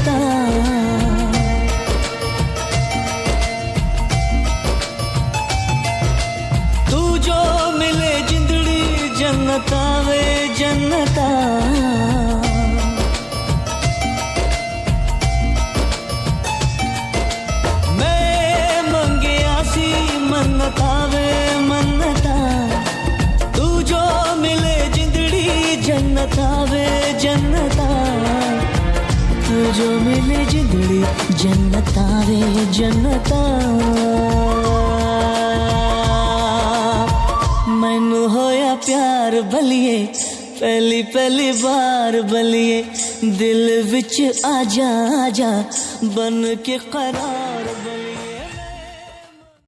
जन्नता। तू जो मिले जिंदड़ी जन्नता वे जन्नता। मैं मंगे आसी मन्नता वे मन्नता। तू जो मिले जिंदड़ी जन्नता वे जन्नता। तू जो मिले जिंदड़ी जन्नता वे जन्नता। मैनू होया प्यार बलिए पहली पहली बार बलिए। दिल विच आजा आजा बन के करार बलिए।